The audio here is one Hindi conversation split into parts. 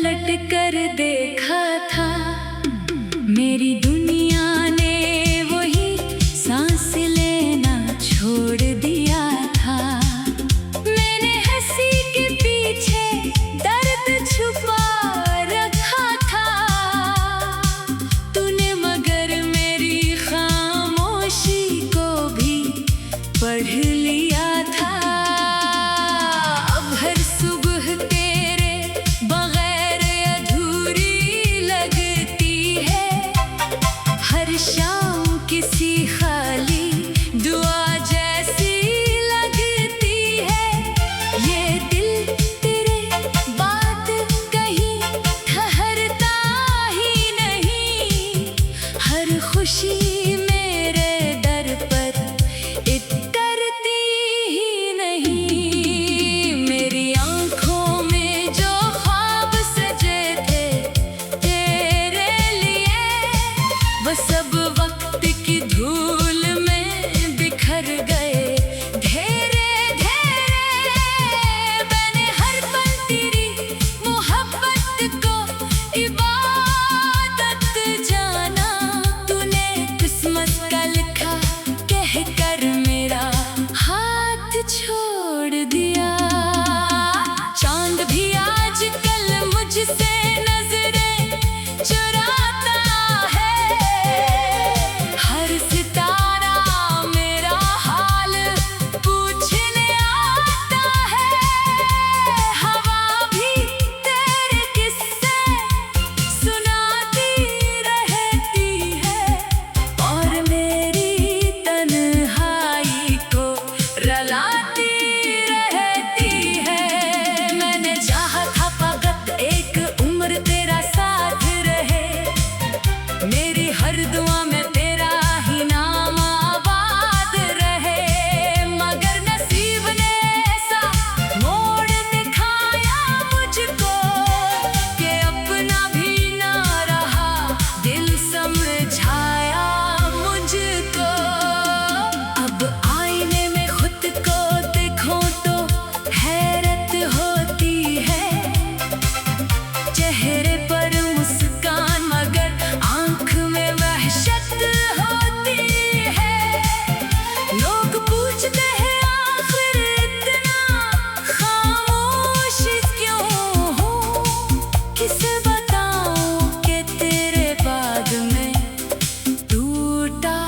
पलट कर देखा था, मेरी दुनिया ने वही सांस लेना छोड़ दिया था। मैंने हंसी के पीछे दर्द छुपा रखा था, तूने मगर मेरी खामोशी को भी पढ़ लिया था। अब हर सुबह तेरे बगैर अधूरी लगती है, हर शाम किसी खाली दुआ जैसी लगती है। ये दिल तेरे बात कहीं ठहरता ही नहीं, हर खुशी मेरे दर पर इतरती ही नहीं। मेरी आंखों में जो ख्वाब सजे थे तेरे लिए, वो सब वक्त की धूल में बिखर गए धीरे धीरे। मैंने हर पल तेरी मोहब्बत को इबादत जाना, तूने किस्मत का लिखा कहकर मेरा हाथ छोड़ दिया। चांद भी आजकल मुझसे नजरें चुराता है, हर सितारा मेरा हाल पूछने आता है। हवा भी तेरे किस्से सुनाती रहती है, और मेरी तन्हाई को रलाती रहती है। मैंने चाहा था फकत एक उम्र तेरा साथ रहे, मेरी हर दुआ में तेरा ही नाम आबाद रहे। मगर नसीब ने ऐसा मोड़ दिखाया मुझको कि अपना भी ना रहा दिल समझाया मुझको। अब आईने में खुद को देखूं तो हैरत होती है, चेहरे पर मुस्कान मगर आंख में वहशत होती है। लोग पूछते हैं आखिर इतना खामोश क्यों हूँ, किसे बताऊं कि तेरे बाद में टूटा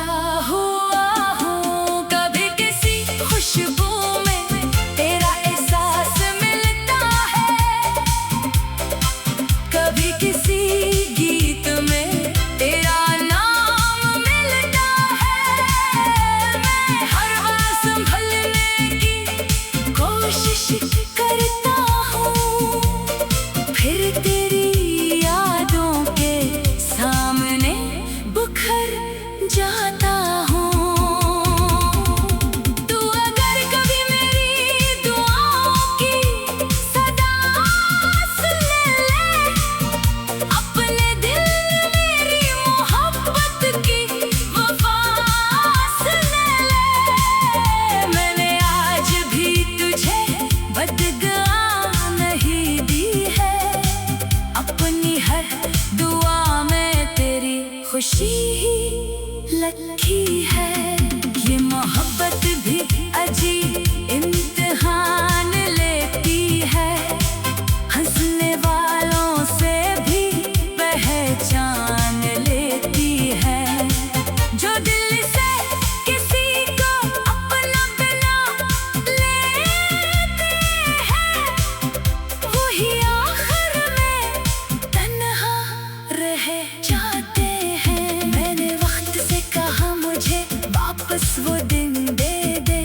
हुआ हूँ। कभी किसी खुशबू में तेरा एहसास मिलता है, कभी किसी गीत में तेरा नाम मिलता है। मैं हर बार संभलने की कोशिश करता हूँ, फिर तेरी यादों के सामने बिखर जाता हूँ। तू अगर कभी मेरी दुआओं की सदा सुन ले, अपने दिल में मेरी मोहब्बत की वफा सुन ले। मैंने आज भी तुझे बददुआ नहीं दी है, अपनी हर दुआ में तेरी खुशी ही लखी है। ये मोहब्बत भी अजीब इम्तिहान लेती है, हंसने वालों से भी पहचान लेती है। जो दिल से किसी को अपना बना लेते हैं, वही आखिर में तन्हा रह जाते हैं। मैंने वक्त से कहा मुझे वापस वो दिन दे दे,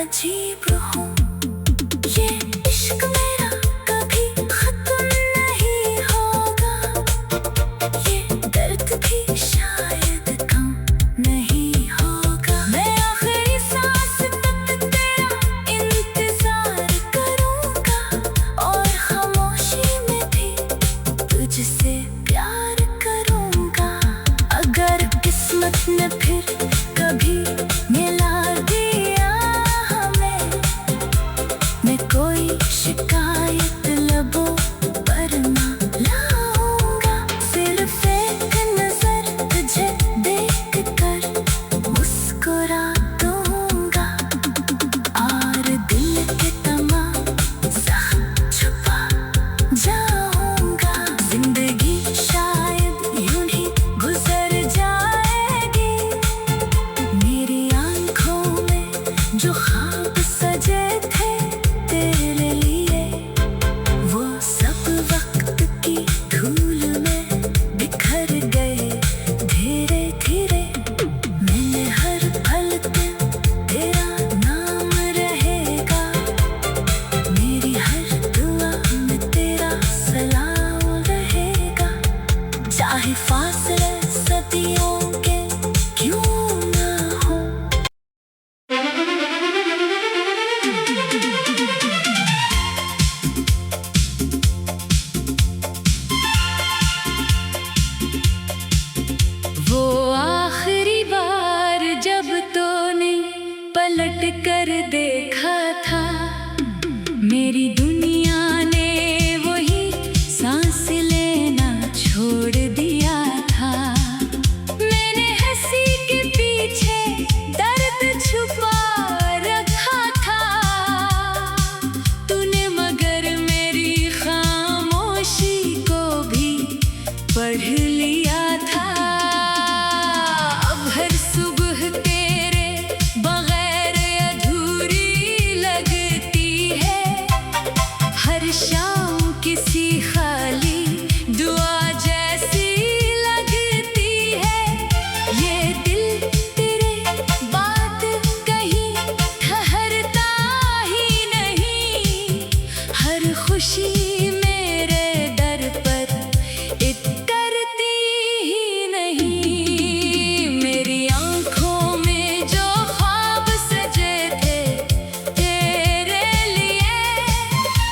अजीब हूँ। ये इश्क मेरा कभी खत्म नहीं होगा, ये दर्द भी शायद कम नहीं होगा। मैं आखिरी सांस तक तेरा इंतजार करूँगा, और खामोशी में भी तुझसे प्यार करूँगा। अगर किस्मत ने फिर कभी मिला दिया हमें, मैं कोई शिकायत लबों पर ना लाऊंगा। सिर्फ एक नजर तुझे देख कर मुस्कुरा दूंगा, और दिल के तमाम जख्म छुपा जाऊंगा। जिंदगी शायद यूं ही गुजर जाएगी, मेरी आंखों में जो ख्वाब सजे थे तेरे लिए, वो सब वक्त की धूल में बिखर गए धीरे धीरे। मैंने हर पल पे तेरा नाम रहेगा, मेरी हर दुआ में तेरा सलाम रहेगा। चाहे फासले सदियों के क्यों ना हो। वो आखिरी बार जब तूने पलट कर देखा था, मेरी दुनिया ने वही सांस लेना छोड़ दिया था। मैंने हंसी के पीछे दर्द छुपा रखा था, तूने मगर मेरी खामोशी को भी पढ़ लिया था। अब हर सुबह तेरे बगैर अधूरी लगती है, हर शाम किसी खाली दुआ जैसी लगती है। ये दिल तेरे बात कहीं ठहरता ही नहीं, हर खुशी मेरे दर पर इतरती ही नहीं। मेरी आंखों में जो ख्वाब सजे थे तेरे लिए,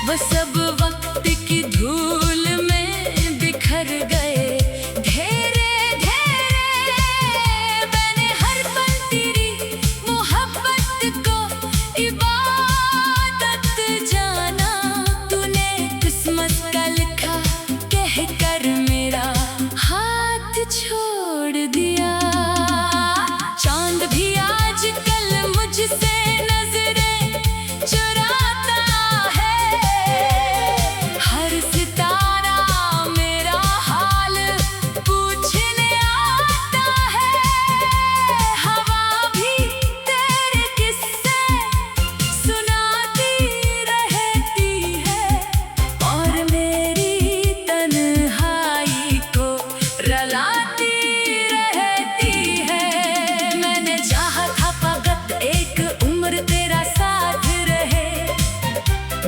वो सब वक्त की धूल में बिखर गए धीरे धीरे। मैंने हर पल तेरी मोहब्बत को इबादत जाना, तूने किस्मत का लिखा कह कर मेरा हाथ छोड़ दिया। चांद भी आजकल मुझसे नजरें चुराता है, हर सितारा मेरा हाल पूछने आता है। हवा भी तेरे किस्से सुनाती रहती है, और मेरी तन्हाई को रलाती रहती है। मैंने चाहा था फकत एक उम्र तेरा साथ रहे,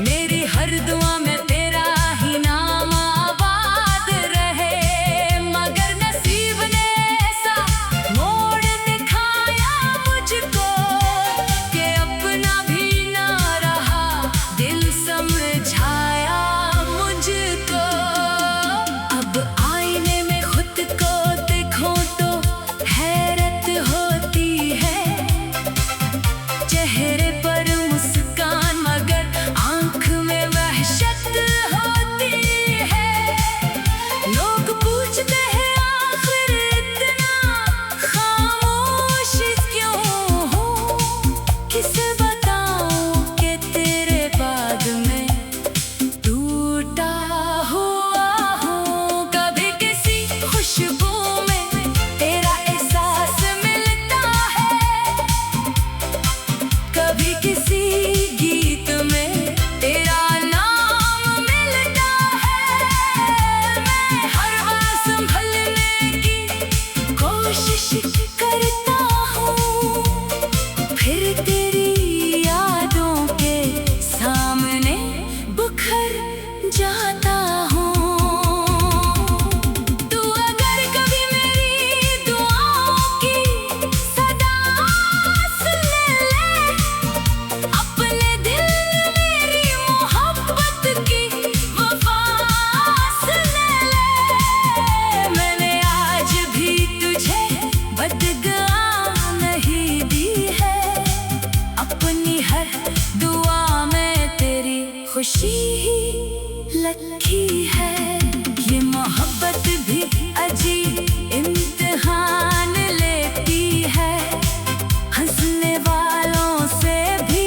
मेरी हर दुआ में तेरा ही नाम आबाद रहे। मगर नसीब ने ऐसा मोड़ दिखाया मुझको, कि अपना भी ना रहा दिल समझाया मुझको। अब आईने में खुद को देखो तो हैरत होती है, चेहरे पर मुस्कान मगर आंख में वहशत होती है। लोग पूछते हैं आखिर इतना खामोश क्यों हूँ, किसे बताऊं कि तेरे बाद में टूटा हुआ हूँ। कभी किसी खुशबू में तेरा एहसास मिलता है, कभी किसी गीत में तेरा नाम मिलता है। मैं हर बार संभलने की कोशिश करता हूँ, फिर तेरी खुशी ही लखी है। ये मोहब्बत भी अजीब इम्तिहान लेती है, हंसने वालों से भी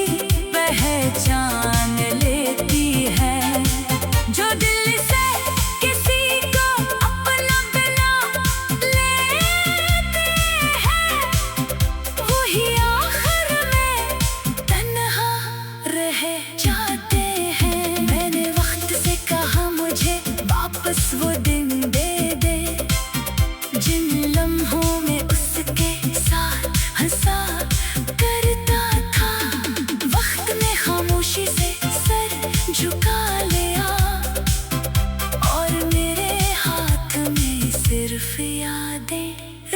पहचान लेती है। जो दिल से किसी को अपना बना लेते हैं, वही आखिर में तन्हा रह जाते हैं। मैंने वक्त से कहा मुझे वापस वो दिन दे दे, जिन लम्हों में उसके साथ हंसा करता था। वक्त ने खामोशी से सर झुका लिया, और मेरे हाथ में सिर्फ यादें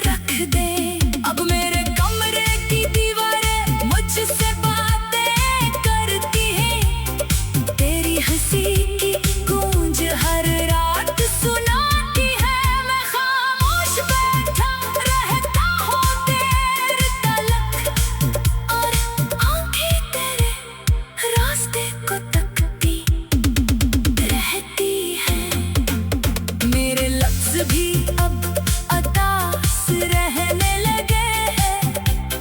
रख दे। अब मेरे कमरे की दीवारें मुझसे बातें करती हैं, तेरी हंसी की गूंज हर रात सुनाती है। मैं खामोश बैठा रहता हूँ देर तलक, और आंखें तेरे रास्ते को तकती रहती हैं। मेरे लफ्ज भी अब अदास रहने लगे हैं,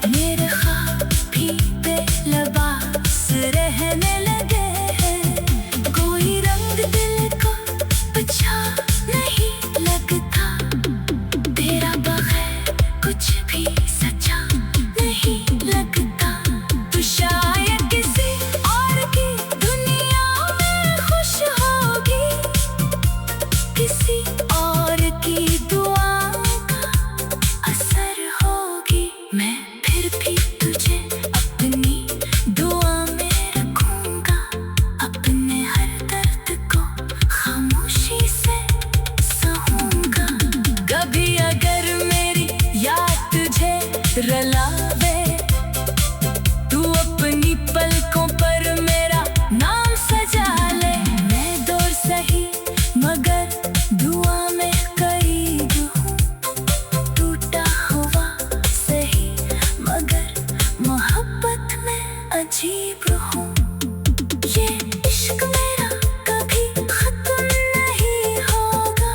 मेरे ख्वाब भी बेलबास रहने लगे हैं। कोई रंग दिल को अच्छा नहीं लगता, तेरा बगैर कुछ भी सच्चा नहीं लगता। तू शायद किसी और की दुनिया में खुश होगी, किसी और की दुआओं का असर होगी। मैं फिर भी तुझे अपनी दुआ में रखूंगा, अपने हर दर्द को खामोशी से सहूंगा। कभी अगर मेरी याद तुझे रलावे, तू अपनी पलकों पर मेरा नाम सजा ले। मैं दूर सही मगर दुआ में करीब हूँ, टूटा हुआ सही मगर मोहब्बत में अजीब हूँ। ये इश्क मेरा कभी खत्म नहीं होगा,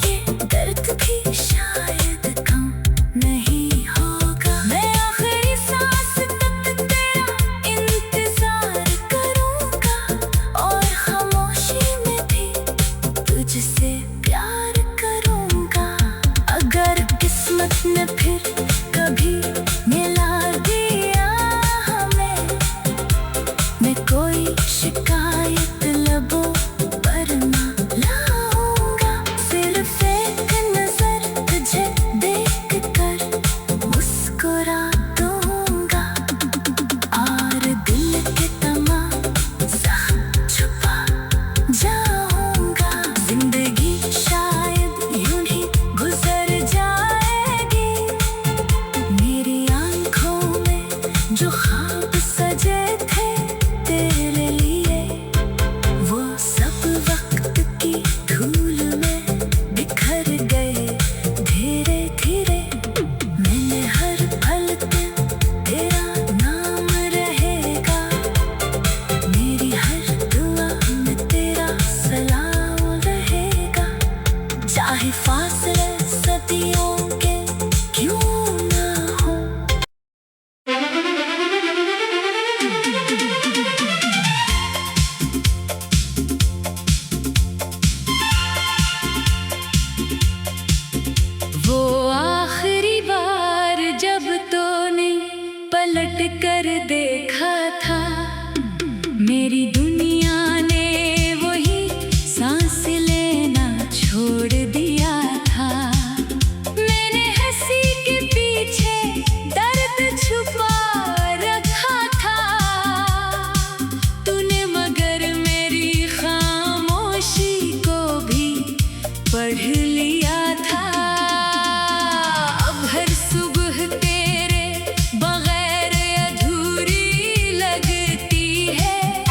ये दर्द भी शायद कम नहीं होगा। मैं आखिरी सांस तक तेरा इंतजार करूंगा, और खामोशी में भी तुझसे प्यार करूंगा। अगर किस्मत ने फिर कभी मिला दिया हमें, मैं कोई शिकायत लबों पर ना लाऊंगा। सिर्फ एक नजर तुझे देख कर मुस्कुरा दूंगा, और दिल के तमाम जख्म छुपा जाऊंगा। जिंदगी शायद यूं ही गुजर जाएगी, मेरी आंखों में जो ख्वाब सजे थे तेरे लिए, वो सब वक्त की धूल में बिखर गए धीरे धीरे। मैंने हर पल दिन तेरा नाम रहेगा, मेरी हर दुआ में तेरा सलाम रहेगा। चाहे फासले सदियों के क्यों ना हो। वो आखिरी बार जब तूने पलट कर देखा था, मेरी दुनिया ने वही सांस लेना छोड़ दिया था। मैंने हंसी के पीछे दर्द छुपा रखा था, तूने मगर मेरी खामोशी को भी पढ़ लिया था। अब हर सुबह तेरे बगैर अधूरी लगती है,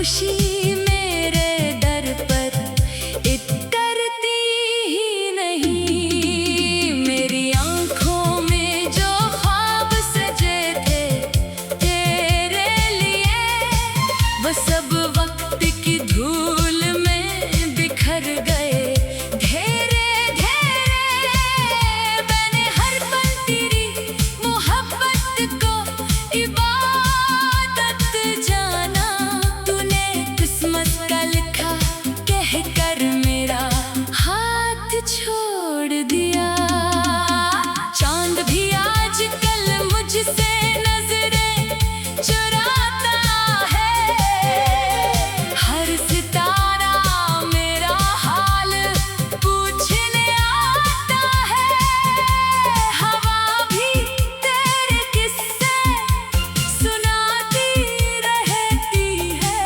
खुशी मेरे दर पर इतरती ही नहीं। मेरी आंखों में जो ख्वाब सजे थे तेरे लिए, वो सब वक्त की धूल में बिखर गए धीरे धीरे। मैंने हर पल तेरी मोहब्बत को इबादत जाना। तूने किस्मत का लिखा कहकर मेरा हाथ छोड़ दिया। चांद भी आजकल मुझसे नजरें चुराता है। हर सितारा मेरा हाल पूछने आता है। हवा भी तेरे किस्से सुनाती रहती है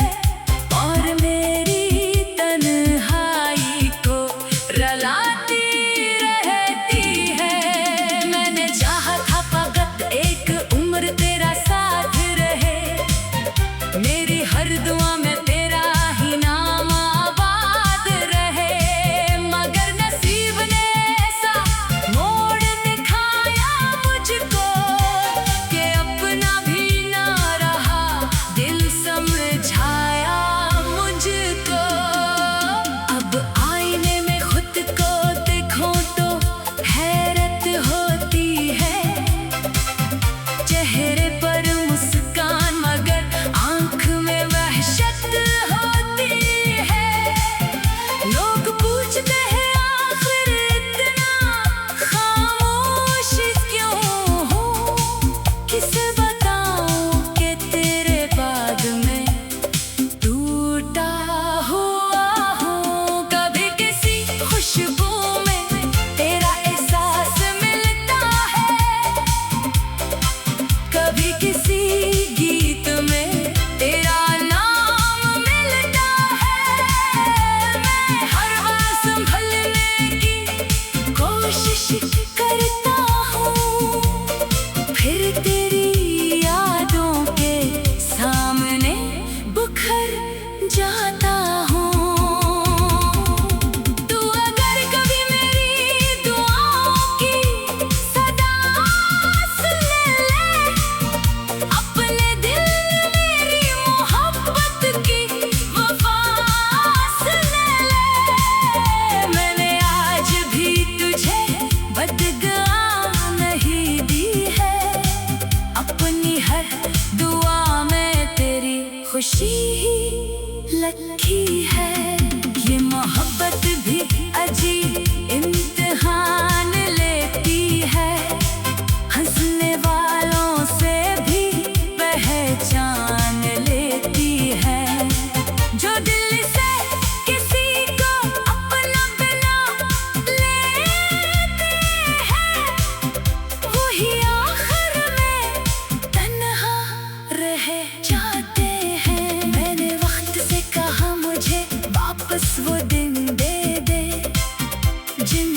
और मेरी तन्हाई को रुलाती रहती है। मैंने चाहा था फकत एक उम्र तेरा साथ रहे। मेरी हर दुआ में तेरा ही नाम आबाद रहे। मगर नसीब ने ऐसा मोड़ दिखाया मुझको कि अपना भी ना रहा दिल समझाया मुझको। अब आईने में खुद को देखो तो हैरत होती है। चेहरे पर मुस्कान मगर आंख में वहशत होती है। लोग पूछते हैं आखिर इतना खामोश क्यों हूँ। किसे बताऊं कि तेरे बाद में टूटा हुआ हूँ। कभी किसी खुशबू में तेरा एहसास मिलता है, कभी किसी गीत में तेरा नाम मिलता है। मैं हर बार संभलने की कोशिश करता हूँ, फिर तेरी यादों के सामने बुखर जाता हूँ। तू अगर कभी मेरी दुआओं की सदा सुन ले, अपने दिल में मेरी मोहब्बत की वफा सुन ले। मैंने आज भी तुझे बददुआ नहीं दी है। अपनी हर दुआ में तेरी खुशी ही लखी है। ये मोहब्बत भी अजीब इम्तिहान लेती है। हंसने वालों से भी पहचान लेती है। जो दिल से किसी को अपना बना लेते हैं, वही आखिर में तन्हा रह जाते हैं। मैंने वक्त से कहा मुझे वापस वो दिन दे दे जिन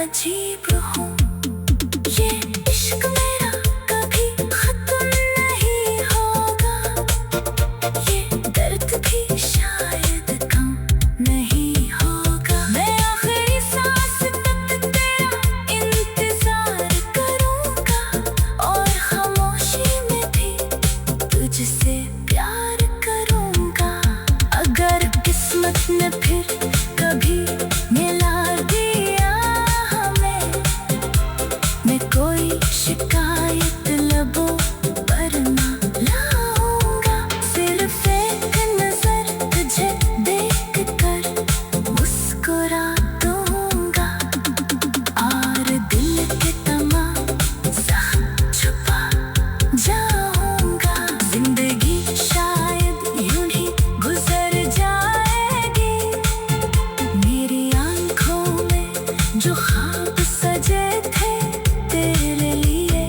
अजीब हूँ। ये इश्क मेरा कभी खत्म नहीं होगा, ये दर्द भी शायद कम नहीं होगा। मैं आखिरी सांस तक तेरा इंतजार करूँगा, और खामोशी में भी तुझसे प्यार करूँगा। अगर किस्मत ने फिर कभी मिला दिया हमें, मैं कोई शिकायत लबों पर ना लाऊंगा। सिर्फ एक नजर तुझे देख कर मुस्कुरा दूंगा, और दिल के तमाम जख्म छुपा जाऊंगा। जिंदगी शायद यूं ही गुजर जाएगी, मेरी आंखों में जो ख्वाब सजे थे तेरे लिए,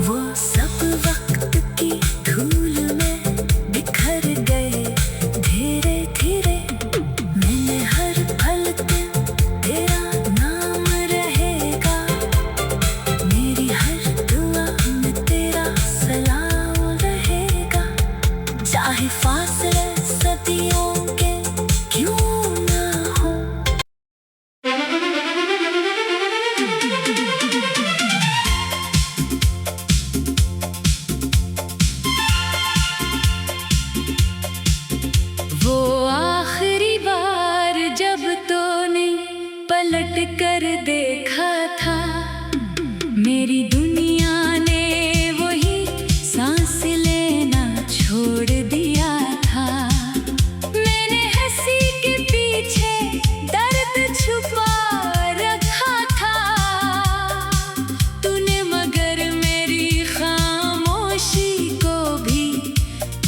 वो सब वक्त की धूल में बिखर गए धीरे धीरे। मैंने हर पल पे तेरा नाम रहेगा, मेरी हर दुआ में तेरा सलाम रहेगा। चाहे फासले सदियों के क्यों ना हो। वो आखिरी बार जब तूने पलट कर देखा था, मेरी दुनिया ने वही सांस लेना छोड़ दिया था। मैंने हंसी के पीछे दर्द छुपा रखा था, तूने मगर मेरी खामोशी को भी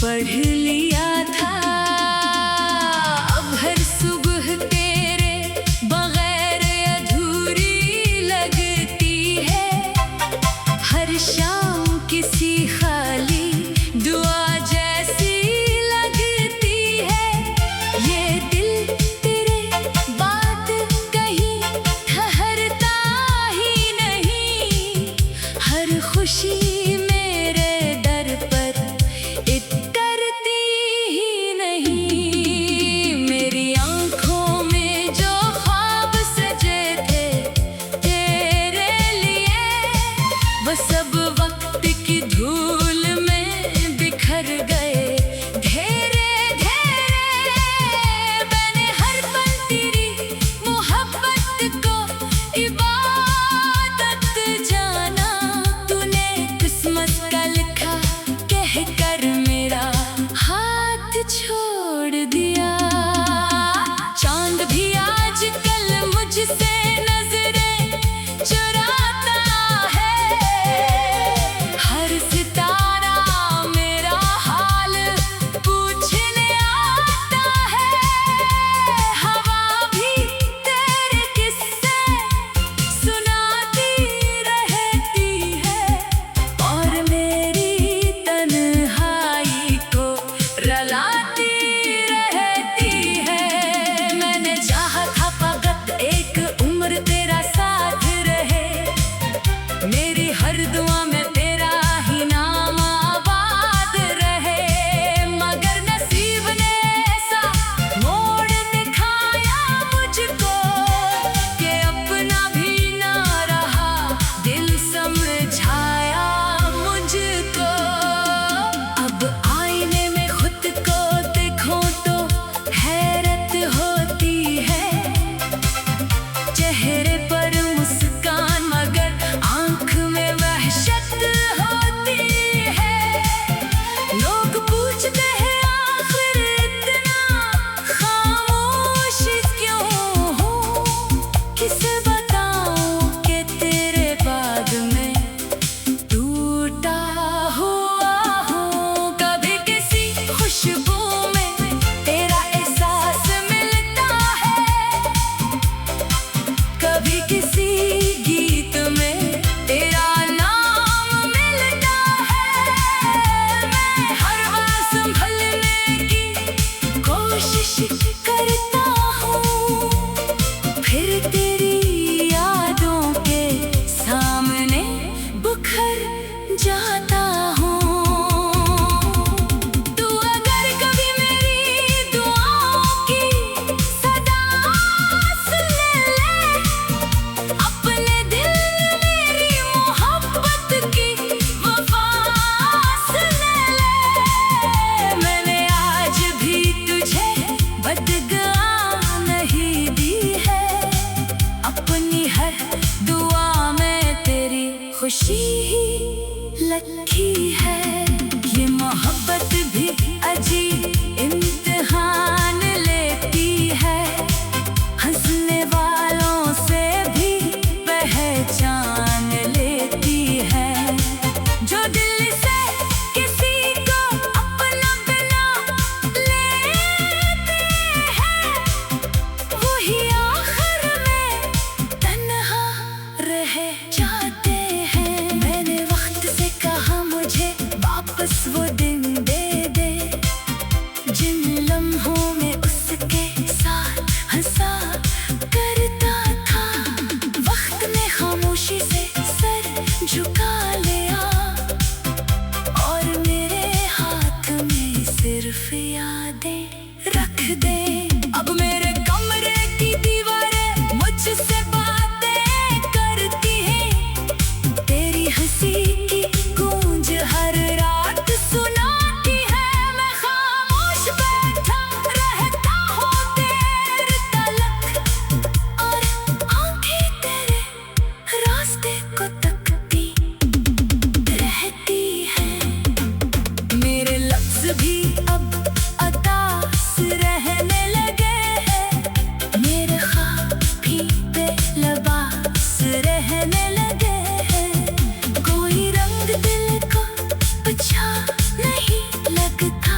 पढ़ लिया था। अब हर सुबह तेरे बगैर अधूरी लगती है, हर शाम किसी खाली दुआ जैसी लगती है। ये दिल तेरे बात कहीं ठहरता ही नहीं, हर खुशी मेरे दर पर इतरती ही नहीं। मेरी आंखों में जो ख्वाब सजे थे तेरे लिए, वो सब वक्त की धूल में बिखर गए धीरे धीरे। मैंने हर पल तेरी मोहब्बत को इबादत जाना, तूने एक खुशी ही लखी है। ये मोहब्बत भी अजीब इम्तिहान लेती है, हंसने वालों से भी पहचान लेती है। जो दिल से किसी को अपना बना लेते हैं, वही आखिर में तन्हा रह जाते हैं। मैंने वक्त से कहा मुझे वापस वो दिन दे दे, जिन लम्हों में उसके साथ हंसा करता था। वक्त ने खामोशी से सर झुका लिया, और मेरे हाथ में सिर्फ यादें रख दे। अब मेरे कमरे की दीवारें मुझसे बातें करती हैं, तेरी हंसी की गूंज हर रात सुनाती है। मैं खामोश बैठा रहता हूँ देर तलक, और आंखें तेरे रास्ते को तकती रहती हैं। मेरे लफ्ज भी अब अतास रहने लगे हैं, मेरे ख्वाब भी बेलबास रहने लगे हैं। कोई रंग दिल को अच्छा नहीं लगता,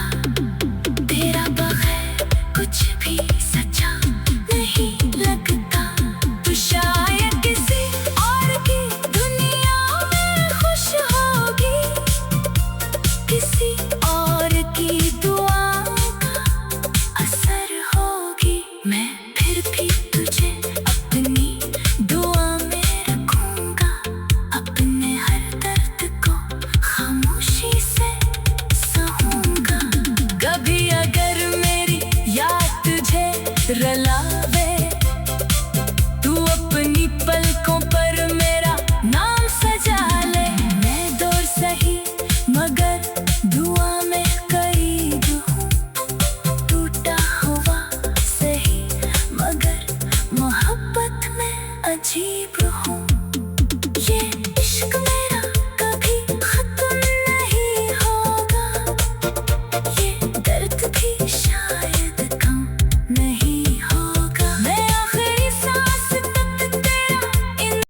तेरा बगैर कुछ भी सच्चा नहीं लगता। तू शायद किसी और की दुनिया में खुश होगी, किसी और की दुआओं का असर होगी। मैं फिर भी तुझे अपनी दुआ में रखूंगा, अपने हर दर्द को खामोशी से सहूंगा। कभी अगर मेरी याद तुझे रला